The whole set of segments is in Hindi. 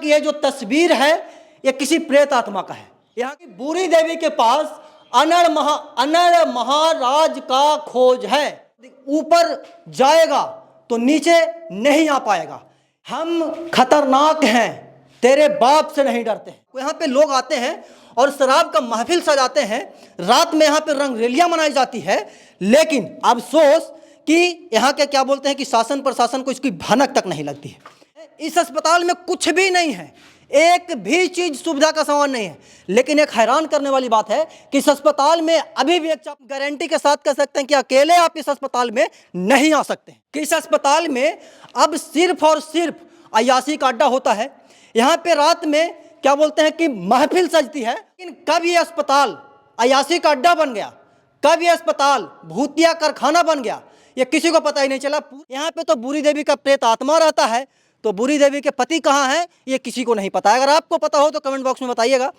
कि ये जो तस्वीर है ये किसी प्रेत आत्मा का है। यहाँ की बूरी देवी के पास अनड़ महाराज का खोज है। ऊपर जाएगा तो नीचे नहीं आ पाएगा। हम खतरनाक हैं, तेरे बाप से नहीं डरते हैं। यहाँ पे लोग आते हैं और शराब का महफिल सजाते हैं, रात में यहाँ पे रंगरेलियां मनाई जाती है, लेकिन अफसोस कि यहाँ के क्या बोलते हैं कि शासन प्रशासन को इसकी भनक तक नहीं लगती है। इस अस्पताल में कुछ भी नहीं है, एक भी चीज सुविधा का सामान नहीं है। लेकिन एक हैरान करने वाली बात है कि इस अस्पताल में अभी भी एक गारंटी के साथ कह सकते हैं कि अकेले आप इस अस्पताल में नहीं आ सकते हैं, कि इस अस्पताल में अब सिर्फ और सिर्फ अय्याशी का अड्डा होता है। यहाँ पे रात में क्या बोलते हैं कि महफिल सजती है, लेकिन कब ये अस्पताल अय्याशी का अड्डा बन गया, कब ये अस्पताल भूतिया कारखाना बन गया, ये किसी को पता ही नहीं चला। यहाँ पे तो बूरी देवी का प्रेत आत्मा रहता है, तो बूरी देवी के पति कहाँ हैं ये किसी को नहीं पता। अगर आपको पता हो तो कमेंट बॉक्स में बताइएगा।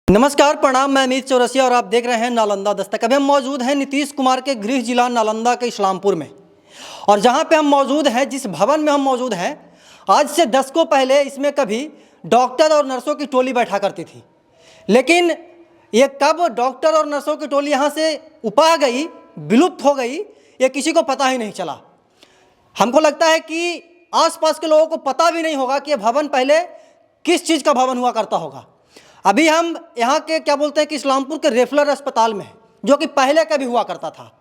नमस्कार, प्रणाम, मैं अमित चौरसिया और आप देख रहे हैं नालंदा दस्तक। अभी हम मौजूद हैं नीतीश कुमार के गृह जिला नालंदा के इस्लामपुर में, और जहां पे हम मौजूद हैं, जिस भवन में हम मौजूद हैं, आज से दशकों पहले इसमें कभी डॉक्टर और नर्सों की टोली बैठा करती थी। लेकिन ये कब डॉक्टर और नर्सों की टोली यहाँ से उपा गई, विलुप्त हो गई, ये किसी को पता ही नहीं चला। हमको लगता है कि आसपास के लोगों को पता भी नहीं होगा कि ये भवन पहले किस चीज़ का भवन हुआ करता होगा। अभी हम यहाँ के क्या बोलते हैं कि इस्लामपुर के रेफलर अस्पताल में, जो कि पहले कभी हुआ करता था।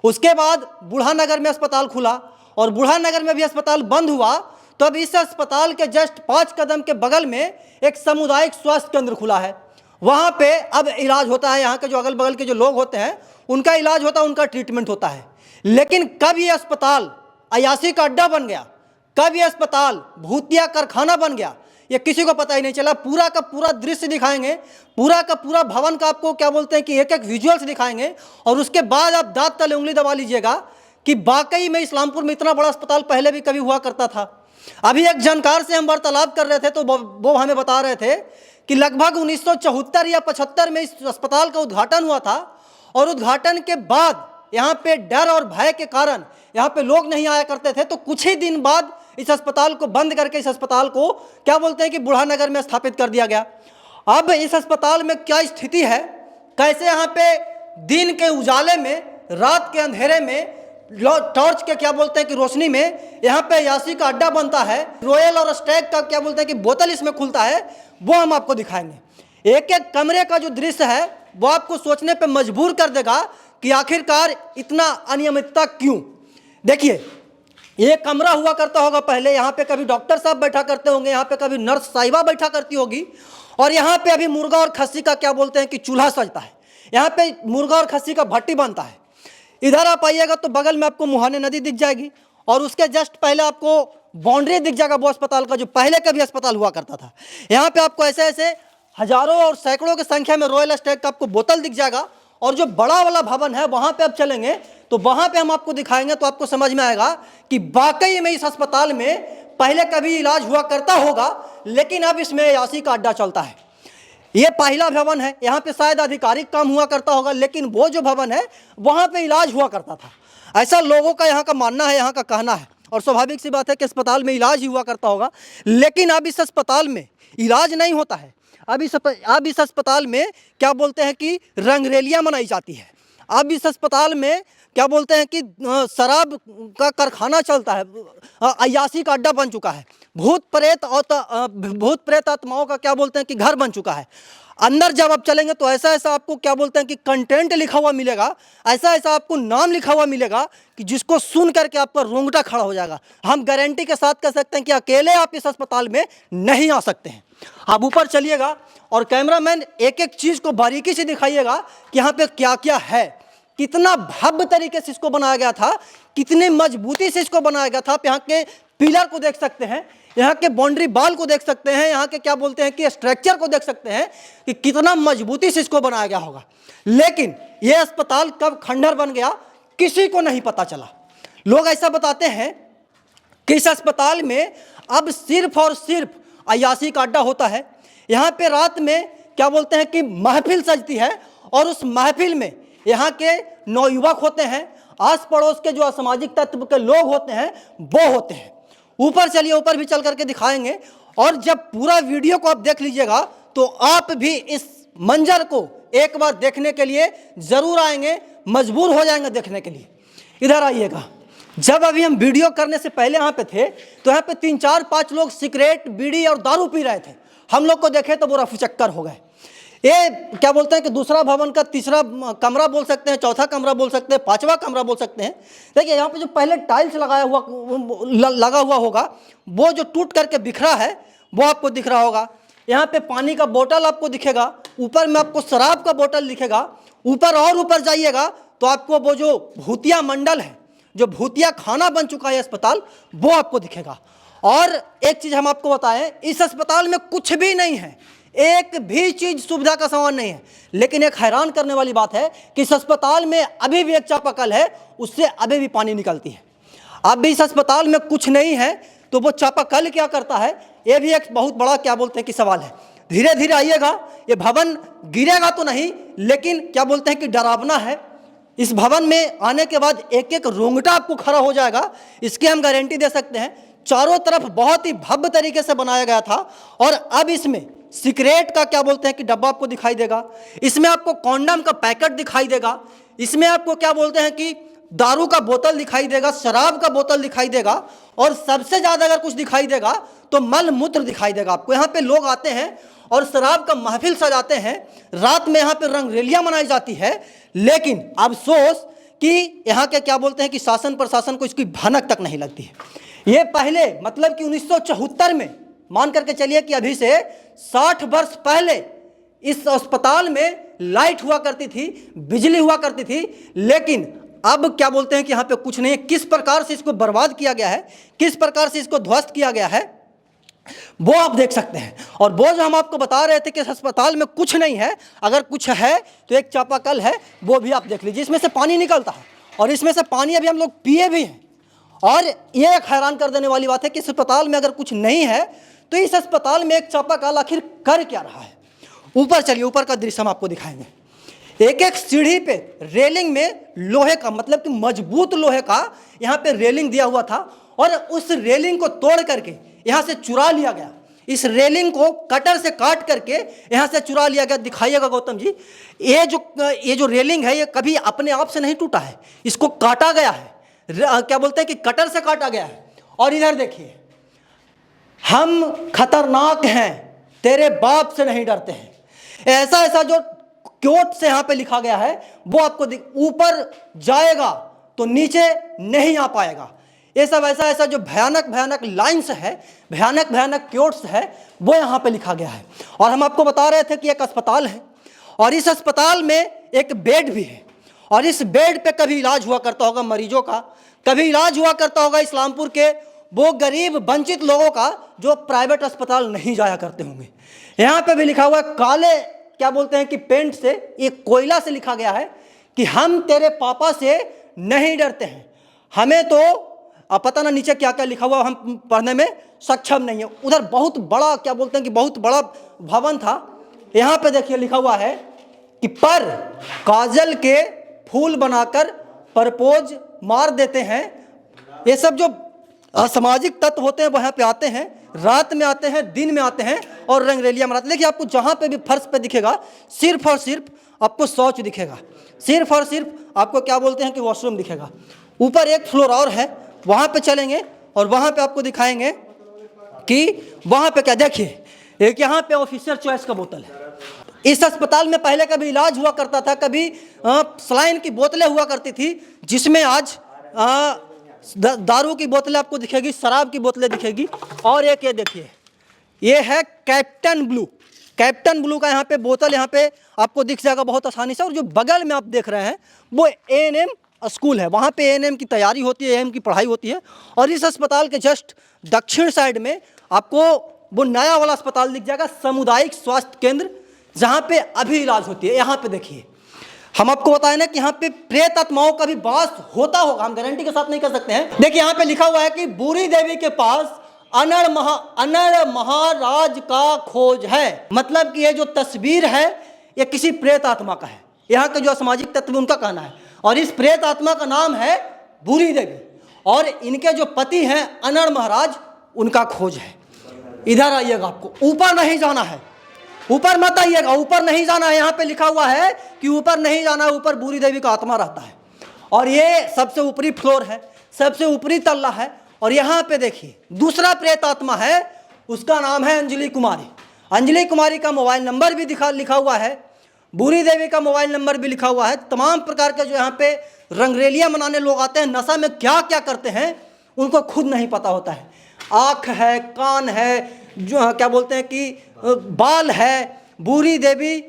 उसके बाद बूढ़ानगर में अस्पताल खुला, और बूढ़ानगर में भी अस्पताल बंद हुआ, तो अब इस अस्पताल के जस्ट 5 कदम के बगल में एक सामुदायिक स्वास्थ्य केंद्र खुला है। वहाँ पे अब इलाज होता है। यहाँ के जो अगल बगल के जो लोग होते हैं उनका इलाज होता है, उनका ट्रीटमेंट होता है। लेकिन कब ये अस्पताल अय्याशी का अड्डा बन गया, कब ये अस्पताल भूतिया कारखाना बन गया, ये किसी को पता ही नहीं चला। पूरा का पूरा दृश्य दिखाएंगे, पूरा का पूरा भवन का आपको क्या बोलते हैं कि एक एक विजुअल्स दिखाएंगे, और उसके बाद आप दांत तले उंगली दबा लीजिएगा कि वाकई में इस्लामपुर में इतना बड़ा अस्पताल पहले भी कभी हुआ करता था। अभी एक जानकार से हम वार्तालाप कर रहे थे, तो वो हमें बता रहे थे कि लगभग 1974 या 75 में इस अस्पताल का उद्घाटन हुआ था, और उद्घाटन के बाद यहाँ पे डर और भय के कारण यहाँ पे लोग नहीं आया करते थे। तो कुछ ही दिन बाद इस अस्पताल को बंद करके इस अस्पताल को क्या बोलते हैं कि बूढ़ानगर में स्थापित कर दिया गया। अब इस अस्पताल में क्या स्थिति है, कैसे यहाँ पे दिन के उजाले में, रात के अंधेरे में, टॉर्च के क्या बोलते हैं कि रोशनी में यहाँ पे अय्याशी का अड्डा बनता है, रॉयल और स्टैग का क्या बोलते हैं कि बोतल इसमें खुलता है, वो हम आपको दिखाएंगे। एक एक कमरे का जो दृश्य है वो आपको सोचने पे मजबूर कर देगा कि आखिरकार इतना अनियमितता क्यों। देखिए, ये कमरा हुआ करता होगा पहले, यहाँ पे कभी डॉक्टर साहब बैठा करते होंगे, यहाँ पे कभी नर्स साहिबा बैठा करती होगी, और यहाँ पे अभी मुर्गा और खस्सी का क्या बोलते हैं कि चूल्हा सजता है। यहाँ पे मुर्गा और खस्सी का भट्टी बनता है। इधर आप आइएगा तो बगल में आपको मुहाने नदी दिख जाएगी, और उसके जस्ट पहले आपको बाउंड्री दिख जाएगा वो अस्पताल का, जो पहले कभी अस्पताल हुआ करता था। यहाँ पे आपको ऐसे ऐसे हजारों और सैकड़ों की संख्या में रॉयल स्टैग का आपको बोतल दिख जाएगा। और जो बड़ा वाला भवन है वहाँ पे आप चलेंगे तो वहाँ पे हम आपको दिखाएंगे, तो आपको समझ में आएगा कि वाकई में इस अस्पताल में पहले कभी इलाज हुआ करता होगा, लेकिन अब इसमें अय्याशी का अड्डा चलता है। ये पहला भवन है, यहाँ पे शायद आधिकारिक काम हुआ करता होगा, लेकिन वो जो भवन है वहाँ पे इलाज हुआ करता था, ऐसा लोगों का यहाँ का मानना है, यहाँ का कहना है। और स्वाभाविक सी बात है कि अस्पताल में इलाज ही हुआ करता होगा, लेकिन अब इस अस्पताल में इलाज नहीं होता है। अब इस अस्पताल में क्या बोलते हैं कि रंगरेलियां मनाई जाती है। अब इस अस्पताल में क्या बोलते हैं कि शराब का कारखाना चलता है, अय्याशी का अड्डा बन चुका है, भूत प्रेत आत्माओं का क्या बोलते हैं कि घर बन चुका है। अंदर जब आप चलेंगे तो ऐसा ऐसा आपको क्या बोलते हैं कि कंटेंट लिखा हुआ मिलेगा, ऐसा ऐसा आपको नाम लिखा हुआ मिलेगा कि जिसको सुन करके आपका रोंगटा खड़ा हो जाएगा। हम गारंटी के साथ कह सकते हैं कि अकेले आप इस अस्पताल में नहीं आ सकते हैं। आप ऊपर चलिएगा और कैमरामैन एक एक चीज़ को बारीकी से दिखाइएगा कि यहाँ पे क्या क्या है, कितना भव्य तरीके से इसको बनाया गया था, कितनी मजबूती से इसको बनाया गया था। आप यहाँ के पिलर को देख सकते हैं, यहाँ के बाउंड्री बाल को देख सकते हैं, यहाँ के क्या बोलते हैं कि स्ट्रक्चर को देख सकते हैं कि कितना मजबूती से इसको बनाया गया होगा। लेकिन ये अस्पताल कब खंडहर बन गया किसी को नहीं पता चला। लोग ऐसा बताते हैं कि इस अस्पताल में अब सिर्फ और सिर्फ अय्याशी का अड्डा होता है। यहाँ पे रात में क्या बोलते हैं कि महफिल सजती है, और उस महफिल में यहाँ के नौयुवक होते हैं, आस पड़ोस के जो असामाजिक तत्व के लोग होते हैं वो होते हैं। ऊपर चलिए, ऊपर भी चल करके दिखाएंगे। और जब पूरा वीडियो को आप देख लीजिएगा तो आप भी इस मंजर को एक बार देखने के लिए जरूर आएंगे, मजबूर हो जाएंगे देखने के लिए। इधर आइएगा। जब अभी हम वीडियो करने से पहले यहाँ पे थे तो यहाँ पे 3 4 5 लोग सिगरेट, बीड़ी और दारू पी रहे थे। हम लोग को देखे तो वो रफूचक्कर हो गए। ये क्या बोलते हैं कि दूसरा भवन का तीसरा कमरा बोल सकते हैं, चौथा कमरा बोल सकते हैं, 5वां कमरा बोल सकते हैं। देखिए यहाँ पे जो पहले टाइल्स लगा हुआ होगा वो जो टूट करके बिखरा है वो आपको दिख रहा होगा। यहाँ पे पानी का बोतल आपको दिखेगा, ऊपर में आपको शराब का बोतल दिखेगा। ऊपर और ऊपर जाइएगा तो आपको वो जो भूतिया मंडल है, जो भूतिया खाना बन चुका है अस्पताल, वो आपको दिखेगा। और एक चीज़ हम आपको बताएं, इस अस्पताल में कुछ भी नहीं है, एक भी चीज सुविधा का सामान नहीं है। लेकिन एक हैरान करने वाली बात है कि इस अस्पताल में अभी भी एक चापाकल है, उससे अभी भी पानी निकलती है। अब भी इस अस्पताल में कुछ नहीं है तो वो चापाकल क्या करता है, ये भी एक बहुत बड़ा क्या बोलते हैं कि सवाल है। धीरे धीरे आइएगा, ये भवन गिरेगा तो नहीं, लेकिन क्या बोलते हैं कि डरावना है। इस भवन में आने के बाद एक एक रोंगटा आपको खड़ा हो जाएगा, इसकी हम गारंटी दे सकते हैं। चारों तरफ बहुत ही भव्य तरीके से बनाया गया था। और अब इसमें सिगरेट का क्या बोलते हैं कि डब्बा आपको दिखाई देगा, इसमें आपको कॉन्डम का पैकेट दिखाई देगा, इसमें आपको क्या बोलते हैं कि दारू का बोतल दिखाई देगा, शराब का बोतल दिखाई देगा, और सबसे ज़्यादा अगर कुछ दिखाई देगा तो मल मूत्र दिखाई देगा आपको। यहाँ पे लोग आते हैं और शराब का महफिल सजाते हैं, रात में यहाँ पे रंगरेलियाँ मनाई जाती है। लेकिन अफसोस कि यहाँ के क्या बोलते हैं कि शासन प्रशासन को इसकी भनक तक नहीं लगती है। ये पहले मतलब कि 1974 में, मान करके चलिए कि अभी से 60 वर्ष पहले इस अस्पताल में लाइट हुआ करती थी, बिजली हुआ करती थी। लेकिन अब क्या बोलते हैं कि यहाँ पे कुछ नहीं है। किस प्रकार से इसको बर्बाद किया गया है, किस प्रकार से इसको ध्वस्त किया गया है, वो आप देख सकते हैं। और वो जो हम आपको बता रहे थे कि इस अस्पताल में कुछ नहीं है, अगर कुछ है तो एक चापाकल है, वो भी आप देख लीजिए। इसमें से पानी निकलता है और इसमें से पानी अभी हम लोग पिए भी हैं। और ये एक हैरान कर देने वाली बात है कि इस अस्पताल में अगर कुछ नहीं है तो इस अस्पताल में एक चापाकल आखिर कर क्या रहा है। ऊपर चलिए, ऊपर का दृश्य हम आपको दिखाएंगे। एक एक सीढ़ी पे रेलिंग में लोहे का, मतलब कि मजबूत लोहे का यहाँ पे रेलिंग दिया हुआ था, और उस रेलिंग को तोड़ करके यहाँ से चुरा लिया गया। इस रेलिंग को कटर से काट करके यहाँ से चुरा लिया गया। दिखाइएगा गौतम जी, ये जो रेलिंग है ये कभी अपने आप से नहीं टूटा है, इसको काटा गया है। क्या बोलते हैं कि कटर से काटा गया है। और इधर देखिए, हम खतरनाक हैं, तेरे बाप से नहीं डरते हैं, ऐसा ऐसा जो क्योट से यहाँ पे लिखा गया है वो आपको ऊपर जाएगा तो नीचे नहीं आ पाएगा। ये सब ऐसा ऐसा जो भयानक भयानक लाइन्स है, भयानक भयानक क्योट्स है, वो यहाँ पे लिखा गया है। और हम आपको बता रहे थे कि एक अस्पताल है और इस अस्पताल में एक बेड भी है, और इस बेड पे कभी इलाज हुआ करता होगा मरीजों का, कभी इलाज हुआ करता होगा इस्लामपुर के वो गरीब वंचित लोगों का जो प्राइवेट अस्पताल नहीं जाया करते होंगे। यहाँ पे भी लिखा हुआ है काले क्या बोलते हैं कि पेंट से, एक कोयला से लिखा गया है कि हम तेरे पापा से नहीं डरते हैं। हमें तो अब पता ना नीचे क्या क्या लिखा हुआ, हम पढ़ने में सक्षम नहीं है। उधर बहुत बड़ा क्या बोलते हैं कि बहुत बड़ा भवन था। यहाँ पे देखिए लिखा हुआ है कि पर काजल के फूल बनाकर प्रपोज मार देते हैं। ये सब जो असामाजिक तत्व होते हैं वो यहाँ पे आते हैं, रात में आते हैं, दिन में आते हैं और रंगरेलियाँ मनाते हैं। देखिए आपको जहाँ पे भी फर्श पे दिखेगा सिर्फ और सिर्फ आपको शौच दिखेगा, सिर्फ और सिर्फ आपको क्या बोलते हैं कि वॉशरूम दिखेगा। ऊपर एक फ्लोर और है, वहाँ पे चलेंगे और वहाँ पे आपको दिखाएंगे कि वहाँ पे क्या, देखिए एक यहाँ पे ऑफिसर चॉइस का बोतल है। इस अस्पताल में पहले कभी इलाज हुआ करता था, कभी सलाइन की बोतलें हुआ करती थी, जिसमें आज दारू की बोतलें आपको दिखेगी, शराब की बोतलें दिखेगी। और एक ये देखिए, ये है कैप्टन ब्लू, कैप्टन ब्लू का यहाँ पे बोतल यहाँ पे आपको दिख जाएगा बहुत आसानी से। और जो बगल में आप देख रहे हैं वो एएनएम स्कूल है, वहाँ पे एएनएम की तैयारी होती है, एएनएम की पढ़ाई होती है। और इस अस्पताल के जस्ट दक्षिण साइड में आपको वो नया वाला अस्पताल दिख जाएगा, सामुदायिक स्वास्थ्य केंद्र, जहाँ पे अभी इलाज होती है। यहाँ पे देखिए, हम आपको बताएं ना कि यहाँ पे प्रेत आत्माओं का भी वास होता होगा, हम गारंटी के साथ नहीं कर सकते हैं। देखिए यहाँ पे लिखा हुआ है कि बूरी देवी के पास अनर महाराज का खोज है। मतलब कि ये जो तस्वीर है ये किसी प्रेत आत्मा का है। यहाँ के जो असामाजिक तत्व उनका कहना है। और इस प्रेत आत्मा का नाम है बूढ़ी देवी, और इनके जो पति हैं अनड़ महाराज, उनका खोज है। इधर आइएगा, आपको ऊपर नहीं जाना है, ऊपर मत आइएगा, ऊपर नहीं जाना है। यहाँ पे लिखा हुआ है कि ऊपर नहीं जाना है, ऊपर बूढ़ी देवी का आत्मा रहता है। और ये सबसे ऊपरी फ्लोर है, सबसे ऊपरी तल्ला है। और यहाँ पे देखिए दूसरा प्रेत आत्मा है, उसका नाम है अंजलि कुमारी। अंजलि कुमारी का मोबाइल नंबर भी लिखा हुआ है, बूढ़ी देवी का मोबाइल नंबर भी लिखा हुआ है। तमाम प्रकार के जो यहाँ पे रंगरेलियाँ मनाने लोग आते हैं, नशा में क्या क्या करते हैं उनको खुद नहीं पता होता है। आँख है, कान है, जो क्या बोलते हैं कि बाल है, बूढ़ी देवी,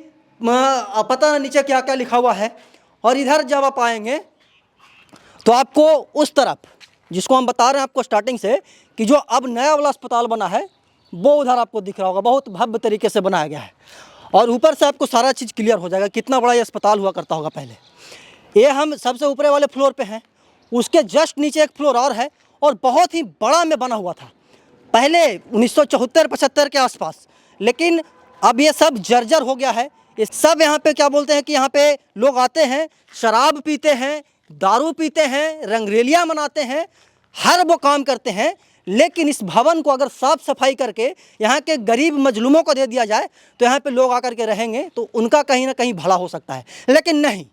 पता नहीं नीचे क्या क्या लिखा हुआ है। और इधर जब आप आएंगे तो आपको उस तरफ, जिसको हम बता रहे हैं आपको स्टार्टिंग से, कि जो अब नया वाला अस्पताल बना है वो उधर आपको दिख रहा होगा, बहुत भव्य तरीके से बनाया गया है। और ऊपर से आपको सारा चीज़ क्लियर हो जाएगा कितना बड़ा ये अस्पताल हुआ करता होगा पहले। ये हम सबसे ऊपरे वाले फ्लोर पे हैं, उसके जस्ट नीचे एक फ्लोर और है, और बहुत ही बड़ा में बना हुआ था पहले 1974-75 के आसपास। लेकिन अब ये सब जर्जर हो गया है। ये सब यहाँ पे क्या बोलते हैं कि यहाँ पे लोग आते हैं, शराब पीते हैं, दारू पीते हैं, रंगरेलियाँ मनाते हैं, हर वो काम करते हैं। लेकिन इस भवन को अगर साफ सफाई करके यहाँ के गरीब मजलूमों को दे दिया जाए तो यहाँ पे लोग आकर के रहेंगे, तो उनका कहीं ना कहीं भला हो सकता है। लेकिन नहीं,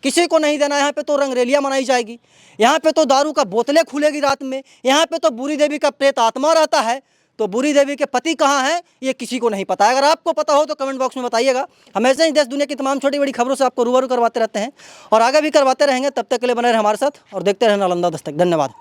किसी को नहीं देना। यहाँ पे तो रंगरेलियाँ मनाई जाएगी, यहाँ पे तो दारू का बोतलें खुलेगी रात में, यहाँ पे तो बूढ़ी देवी का प्रेत आत्मा रहता है। तो बूढ़ी देवी के पति कहाँ हैं ये किसी को नहीं पता है। अगर आपको पता हो तो कमेंट बॉक्स में बताइएगा। हम ऐसे ही देश दुनिया की तमाम छोटी बड़ी खबरों से आपको रूबरू करवाते रहते हैं और आगे भी करवाते रहेंगे। तब तक के लिए बने रहे हमारे साथ और देखते रहें नालंदा दस्तक। धन्यवाद।